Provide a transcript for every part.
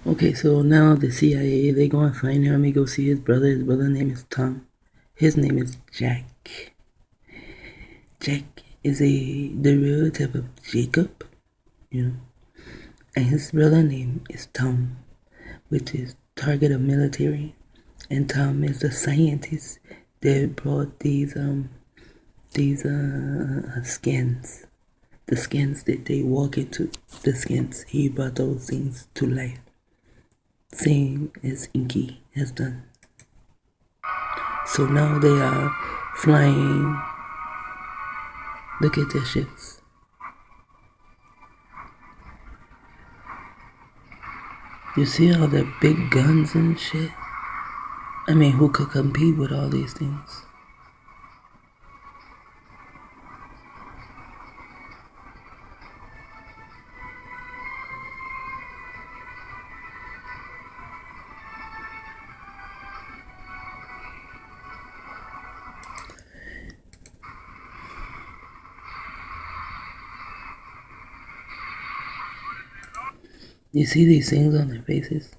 Okay, so now the CIA, they go and find him. He go see his brother. His brother's name is Tom. His name is Jack. Jack is a derivative of Jacob, you know. And his brother name is Tom, which is target of military. And Tom is the scientist that brought these skins. The skins that they walk into, the skins, he brought those things to life. Same as Inky has done. So now they are flying. Look at their ships. You see all the big guns and shit? I mean, who could compete with all these things? You see these things on their faces?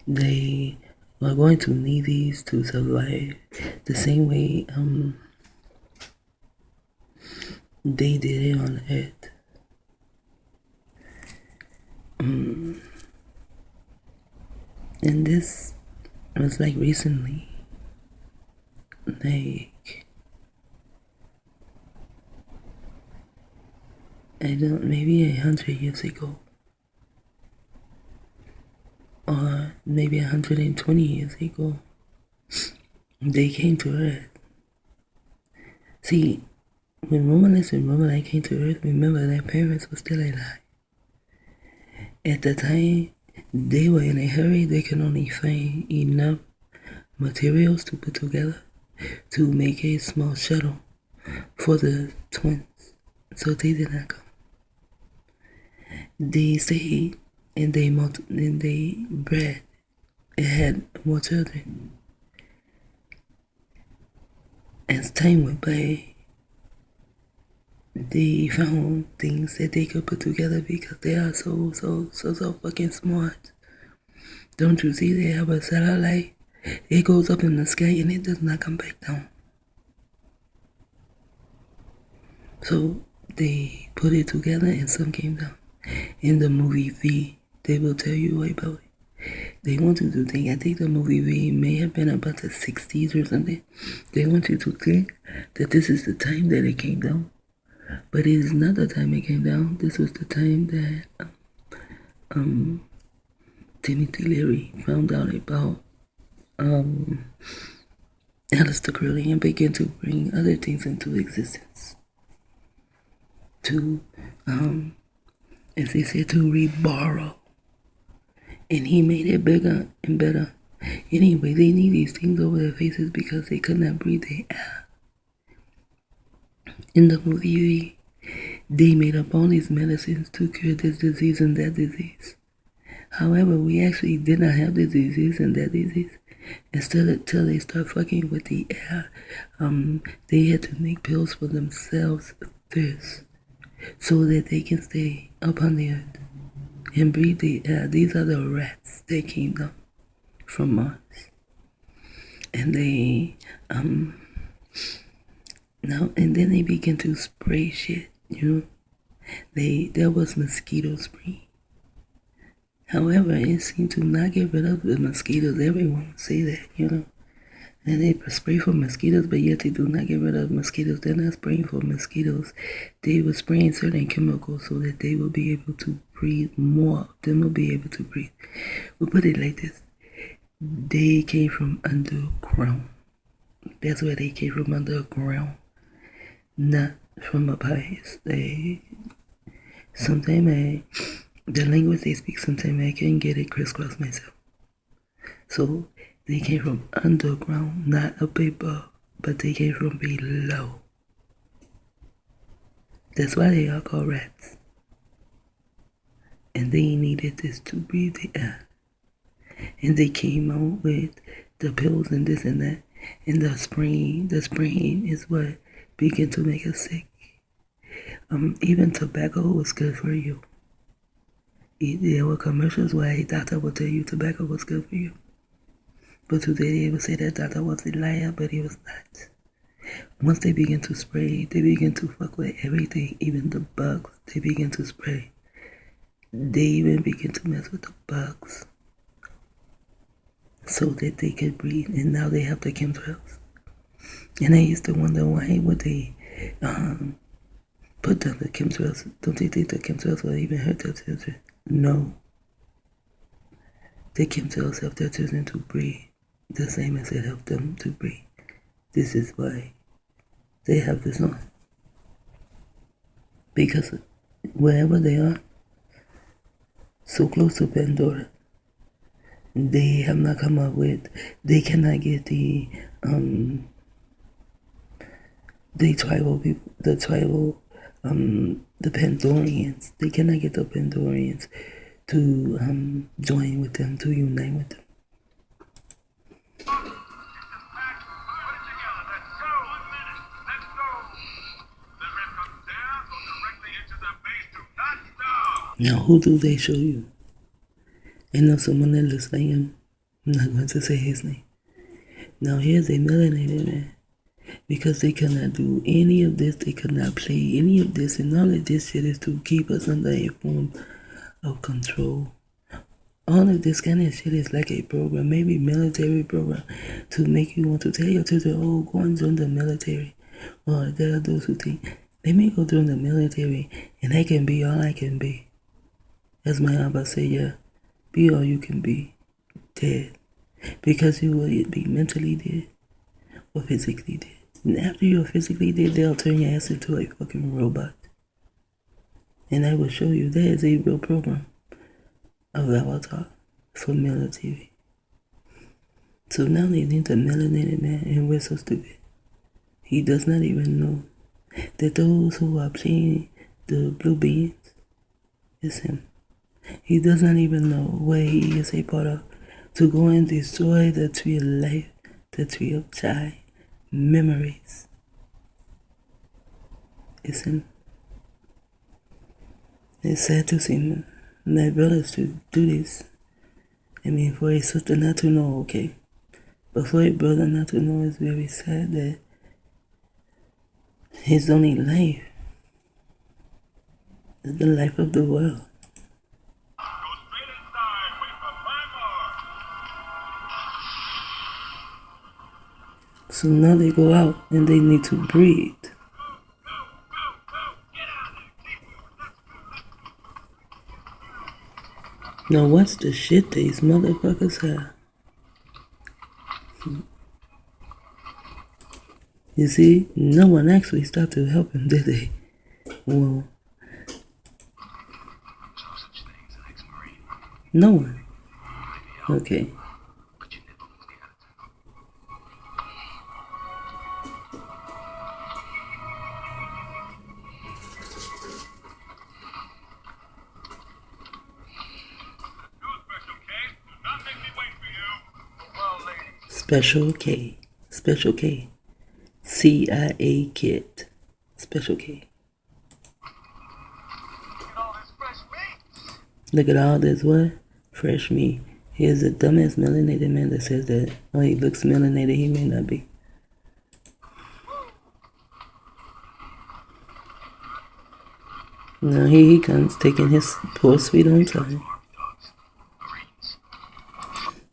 They are going to need these to survive the same way they did it on Earth. And this was like recently, like, I don't, maybe 100 years ago, or maybe 120 years ago, they came to Earth. See, when Roman came to Earth, remember their parents were still alive. At the time, they were in a hurry. They could only find enough materials to put together to make a small shuttle for the twins. So they did not come. They stayed and they bred and had more children. As time went by, they found things that they could put together because they are so fucking smart. Don't you see they have a satellite? It goes up in the sky and it does not come back down. So they put it together and some came down. In the movie V, they will tell you about it. They want you to think, I think the movie V may have been about the 60s or something. They want you to think that this is the time that it came down. But it is not the time it came down. This was the time that Timothy Leary found out about Aleister Crowley and began to bring other things into existence. To, as they said, to reborrow. And he made it bigger and better. Anyway, they need these things over their faces because they could not breathe the air. In the movie, they made up all these medicines to cure this disease and that disease. However, we actually did not have this disease and that disease. Until they start fucking with the air, they had to make pills for themselves first so that they can stay up on the earth and breathe the air. These are the rats that came down from Mars. And they, and then they began to spray shit, you know. There was mosquito spray. However, it seemed to not get rid of the mosquitoes. Everyone would say that, you know. And they spray for mosquitoes, but yet they do not get rid of mosquitoes. They're not spraying for mosquitoes. They were spraying certain chemicals so that they will be able to breathe. More of them will be able to breathe. We'll put it like this. They came from underground. That's where they came from, underground. Not from up high. Sometimes the language they speak, sometimes I can't get it crisscross myself. So they came from underground, not up above, but they came from below. That's why they are called rats. And they needed this to breathe the air. And they came out with the pills and this and that. And the spraying is what began to make us sick. Even tobacco was good for you. There were commercials where a doctor would tell you tobacco was good for you. But today they would say that doctor was a liar, but he was not. Once they begin to spray, they begin to fuck with everything, even the bugs. They begin to spray. They even begin to mess with the bugs so that they could breathe. And now they have the chemtrails. And I used to wonder why would they put down the chemtrails. Don't they think the chemtrails will even hurt their children? No. The chemtrails help their children to breathe the same as it helped them to breathe. This is why they have this on. Because wherever they are, so close to PanDORA, they have not come up with, they cannot get the tribal people, the PanDORians. They cannot get the PanDORians to join with them, to unite with them. Now, who do they show you? I know someone that looks like him. I'm not going to say his name. Now, here's a melanated man. Because they cannot do any of this, they cannot play any of this, and all of this shit is to keep us under a form of control. All of this kind of shit is like a program, maybe military program, to make you want to tell your children, oh, go and join the military. Or there are those who think, let me go join the military, and I can be all I can be. As my Abba say, yeah, be all you can be, dead. Because you will be mentally dead or physically dead. And after you're physically dead, they'll turn your ass into a fucking robot. And I will show you there is a real program of Avatar for military. So now they need the melanated man, and we're so stupid. He does not even know that those who are playing the blue beings is him. He does not even know where he is a part of to go and destroy the tree of life, the tree of joy, memories. It's him. It's sad to see my brothers to do this. I mean, for a sister not to know, okay. But for a brother not to know, it's very sad that his only life is the life of the world. So now they go out and they need to breathe. Now what's the shit these motherfuckers have? You see, no one actually stopped to help him, did they? Well, no one. Okay. Special K. Special K. CIA kit. Special K. Look at all this what? Fresh meat. Here's the dumbest melanated man that says that, oh, he looks melanated, he may not be. Now here he comes, taking his poor sweet own time.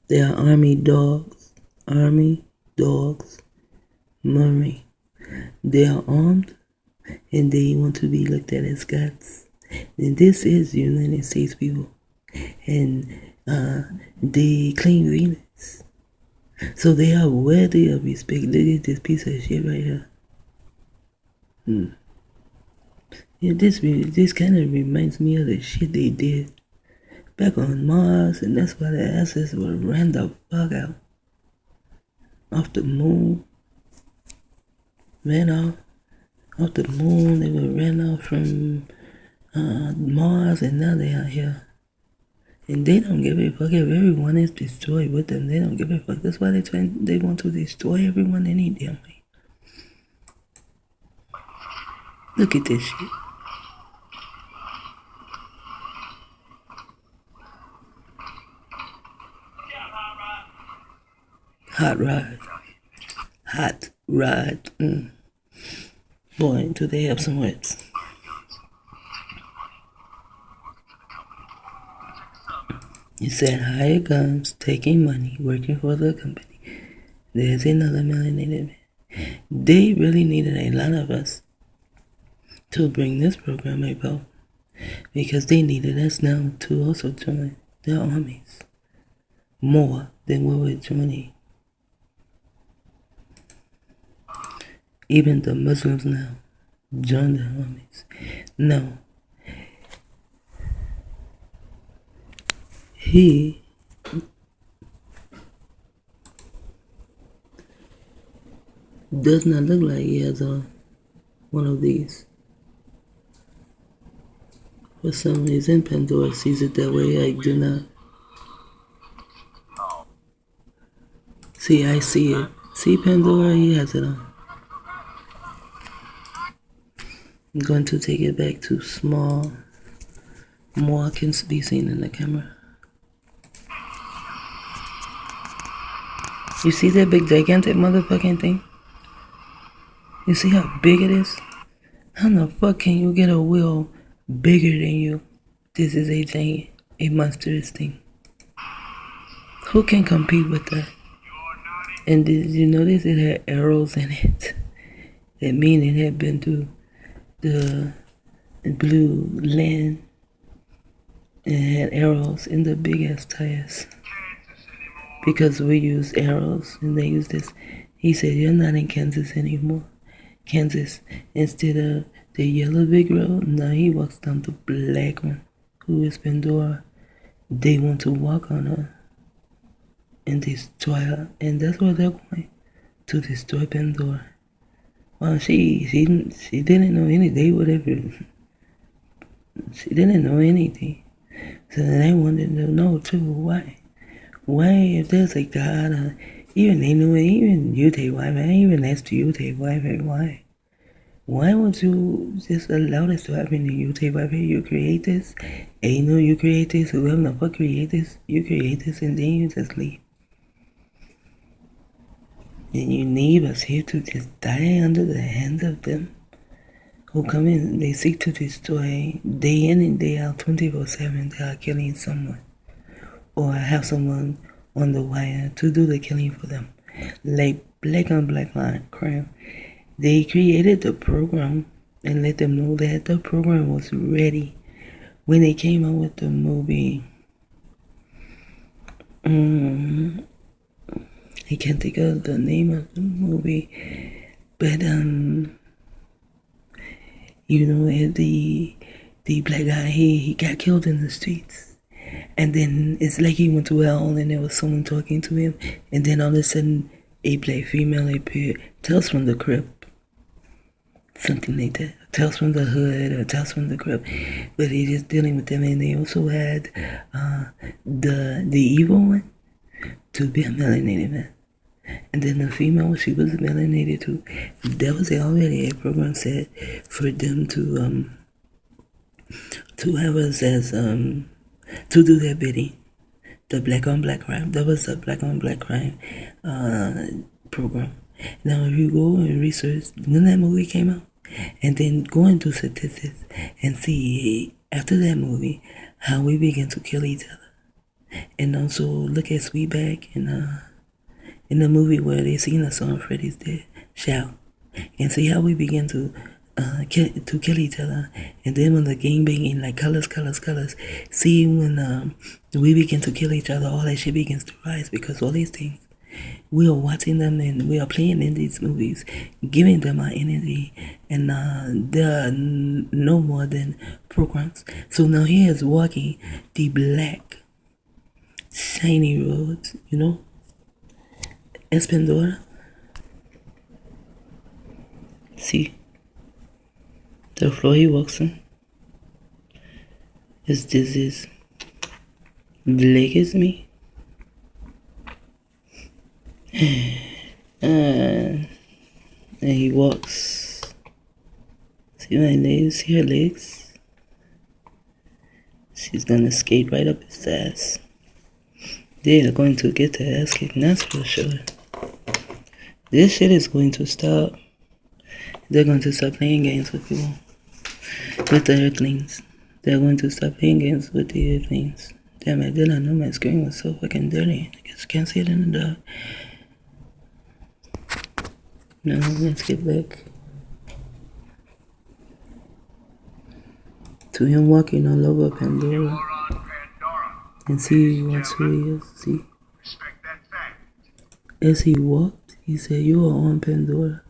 They are army dogs. Army dogs. Marine. They are armed and they want to be looked at as gods. And this is the United States people. And they claim Venus. So they are worthy of respect. Look at this piece of shit right here. Yeah, this kind of reminds me of the shit they did back on Mars, and that's why the asses were ran the fuck out. Off the moon. Ran off the moon. They were ran out from Mars, and now they are here. And they don't give a fuck if everyone is destroyed with them. They don't give a fuck. That's why they want to destroy everyone any damn way. Look at this shit. Hot rod. Hot rod. Boy, do they have some words. You said hire guns, taking money, working for the company. There's another melanated man. They really needed a lot of us to bring this program about, because they needed us now to also join their armies more than we were joining. Even the Muslims now join their armies. No. He does not look like he has one of these. For some reason, PanDORA sees it that way. I do not. See, I see it. See, PanDORA, he has it on. I'm going to take it back to small. More can be seen in the camera. You see that big gigantic motherfucking thing? You see how big it is? How the fuck can you get a wheel bigger than you? This is a giant, a monstrous thing. Who can compete with that? And did you notice it had arrows in it? That means it had been through the blue land and it had arrows in the big ass tires. Because we use arrows and they use this. He said, you're not in Kansas anymore. Kansas, instead of the yellow big road, now he walks down the black one, who is PanDORA. They want to walk on her and destroy her, and that's where they're going, to destroy PanDORA. Well, she didn't know anything. They whatever. She didn't know anything, so they wanted to know too. Why? Why, if there's a God, even they knew it, even you take wife, I even asked you take wife, why? Why would you just allow this to happen to you take wife? You create this, and you know you create this, whoever the fuck create this, you create this, and then you just leave. And you leave us here to just die under the hands of them who come in, they seek to destroy day in and day out, 24/7, they are killing someone. Or have someone on the wire to do the killing for them. Like black on black crime. They created the program and let them know that the program was ready when they came out with the movie. I can't think of the name of the movie, but you know, the black guy, he got killed in the streets. And then it's like he went to hell and there was someone talking to him. And then all of a sudden, a black female appeared. Tales from the Crypt. Something like that. Tales from the Hood or Tales from the Crypt. But he's just dealing with them. And they also had the evil one to be a melanated man. And then the female, she was melanated too. That was already a program set for them to have us as to do their bidding. The black on black crime. That was a black on black crime program. Now if you go and research when that movie came out, and then go into statistics and see after that movie how we began to kill each other. And also look at Sweetback in the movie where they sing the song Freddy's Dead, Shout, and see how we began to kill each other. And then when the gang banging, like colors, see when we begin to kill each other, all that shit begins to rise, because all these things, we are watching them and we are playing in these movies, giving them our energy, and they are no more than programs. So now he is walking the black, shiny roads, you know, as PanDORA. See, the floor he walks on is black as me. And he walks. See my legs? See her legs? She's gonna skate right up his ass. They are going to get their ass kicked, that's for sure. This shit is going to stop. They're going to stop playing games with people, with the Earthlings. They're going to stop playing games with the Earthlings. Damn, I did not know my screen was so fucking dirty. I guess can't see it in the dark. No, let's get back to him walking all over PanDORA and see what's who he is. See, as he walked, he said, "You are on PanDORA,"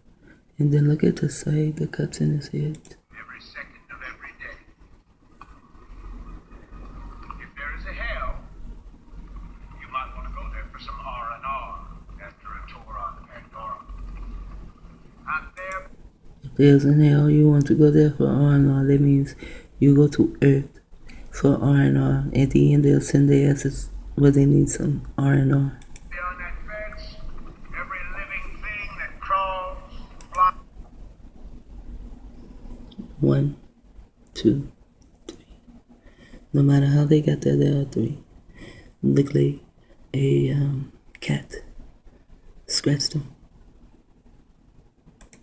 and then look at the side, the cuts in his head. Every second of every day. If there is a hell, you might want to go there for some R&R after a tour on PanDORA. Out there. If there's an hell, you want to go there for R&R. That means you go to Earth for R&R. At the end, they'll send their asses where they need some R&R. On that fence, every living thing that crawls, flies. 1, 2, 3. No matter how they got there, there are 3. Look like a cat scratched them.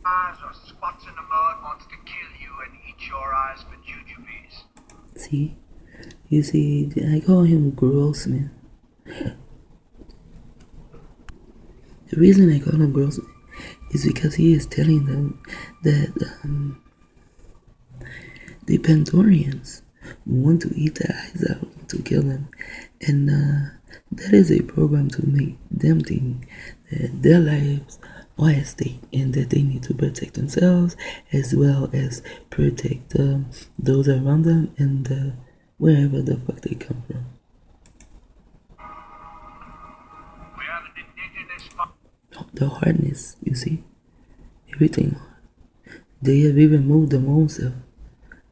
Eyes or spots in the mud wants to kill you and eat your eyes for jujubes. See? You see, I call him Grossman. The reason I call him Grossman is because he is telling them that the Pandorians want to eat their eyes out, to kill them. And that is a program to make them think that their lives are at stake and that they need to protect themselves as well as protect those around them and wherever the fuck they come from. We have an indigenous The hardness, you see? Everything hard. They have even moved their own self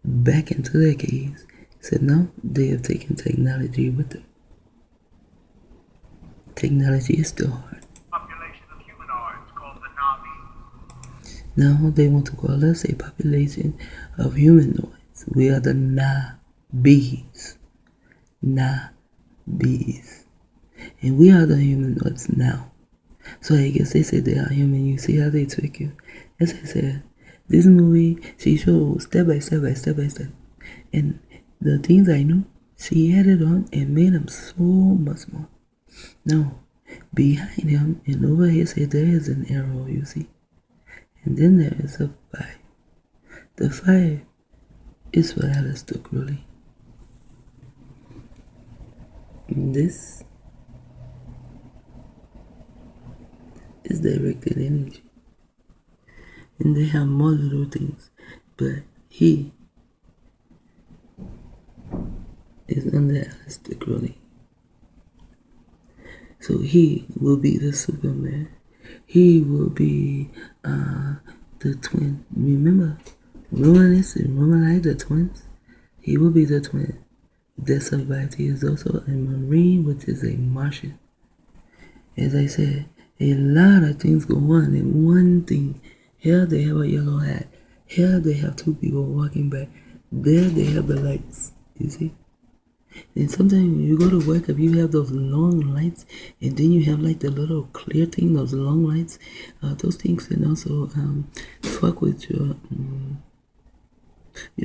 back into their caves. So now they have taken technology with them. Technology is still hard. population of humanoids called the Navi. Now they want to call us a population of humanoids. We are the Na'Bees. Na'Bees. And we are the humanoids now. So I guess they say they are human. You see how they trick you. As I said, this movie, she showed step by step by step by step. And the things I knew, she added on and made them so much more. Now, behind him and over his head, there is an arrow, you see. And then there is a 5. The 5 is for Alistair Crowley. And this is directed energy. And they have more little things, but he is under Alistair Crowley. So he will be the Superman. He will be the twin. Remember, Romanis and Romanite, the twins? He will be the twin that survived. He is also a Marine, which is a Martian. As I said, a lot of things go on in one thing. Here they have a yellow hat. Here they have 2 people walking back. There they have the lights. You see? And sometimes when you go to work, if you have those long lights, and then you have like the little clear thing, those long lights, those things can also fuck with your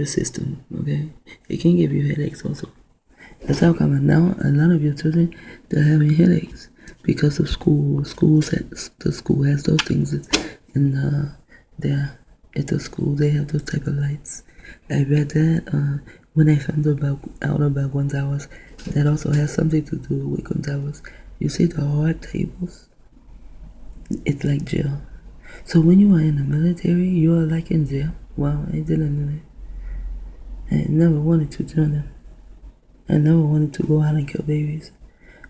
system. Okay, it can give you headaches also. That's how come now a lot of your children, they're having headaches because of school. The school has those things, and there at the school they have those type of lights. I read that when I found out about Gonzalez, that also has something to do with Gonzalez. You see the hard tables? It's like jail. So when you are in the military, you are like in jail. Wow, I didn't know that. I never wanted to join them. I never wanted to go out and kill babies.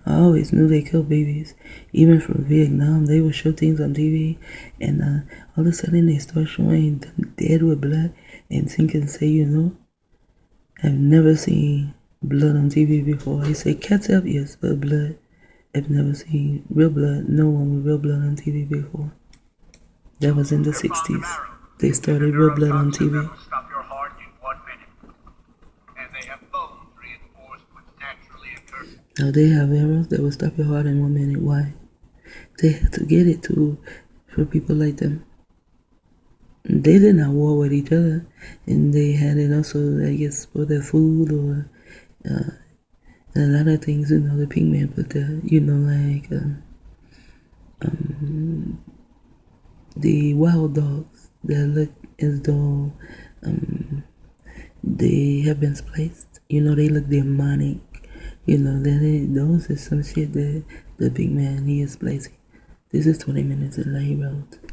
I always knew they killed babies. Even from Vietnam, they would show things on TV, and all of a sudden they start showing them dead with blood, and Sin can say, you know, I've never seen blood on TV before. I say ketchup, yes, but blood. I've never seen real blood, no one with real blood on TV before. That was in the 60s. They started real blood on TV. Stop your heart in 1 minute. And they have bones reinforced with naturally occurring. Now they have arrows that will stop your heart in 1 minute. Why? They had to get it to for people like them. They did not war with each other, and they had it also, I guess, for their food or a lot of things. You know, the pigman put the, you know, like the wild dogs that look as though they have been spliced. You know, they look demonic. You know, those is some shit that the big man he is splicing. This is 20 minutes in Light Road.